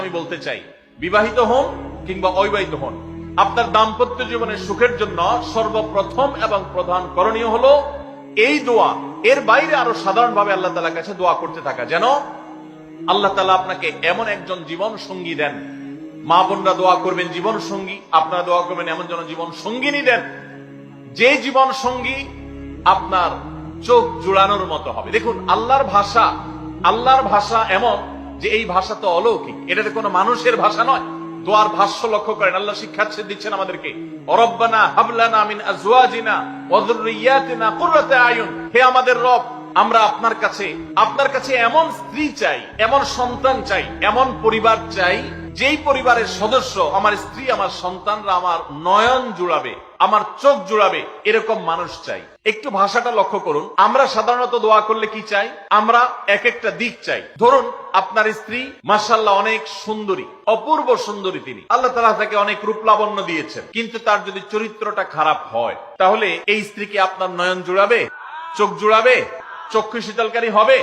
আমি বলতে চাই, বিবাহিত হন কিংবা অবিবাহিত হন, আপনার দাম্পত্য জীবনের সুখের জন্য সর্বপ্রথম এবং প্রধান করণীয় হলো এই দোয়া। এর বাইরে আরো সাধারণভাবে আল্লাহ তাআলার কাছে দোয়া করতে থাকা, যেন আল্লাহ তাআলা আপনাকে এমন একজন জীবন সঙ্গী দেন। মা বোনরা দোয়া করবেন জীবন সঙ্গী, আপনারা দোয়া করবেন এমন যেন জীবন সঙ্গিনী দেন, যে জীবন সঙ্গী আপনার চোখ জুড়ানোর মতো হবে। দেখুন, আল্লাহর ভাষা এমন যে এই ভাষা তো অলৌকিক, এটা তো কোনো মানুষের ভাষা নয়। দোয়ার ভাষ্য লক্ষ্য করেন, আল্লাহ শিক্ষা দিচ্ছেন আমাদেরকে, রব্বানা হাবলানা মিন আজওয়াজিনা ওয়া যুররিয়াতিনা কুররাতা আয়ুন। হে আমাদের রব, আমরা আপনার কাছে এমন স্ত্রী চাই, এমন সন্তান চাই, এমন পরিবার চাই, যেই পরিবারের সদস্য আমার স্ত্রী, আমার সন্তানরা আমার নয়ন জুড়াবে, আমার চোখ জুড়াবে, এরকম মানুষ চাই। একটু ভাষাটা লক্ষ্য করুন। আমরা সাধারণত দোয়া করলে কি চাই? আমরা এক একটা দিক চাই। ধরুন, আপনার স্ত্রী মাশাআল্লাহ অনেক সুন্দরী, অপূর্ব সুন্দরী, তিনি আল্লাহ তাআলা তাকে অনেক রূপ লাবণ্য দিয়েছেন, কিন্তু তার যদি চরিত্রটা খারাপ হয়, তাহলে এই স্ত্রীকে আপনার নয়ন জুড়াবে, চোখ জুড়াবে, চক্ষু শীতলকারী হবে?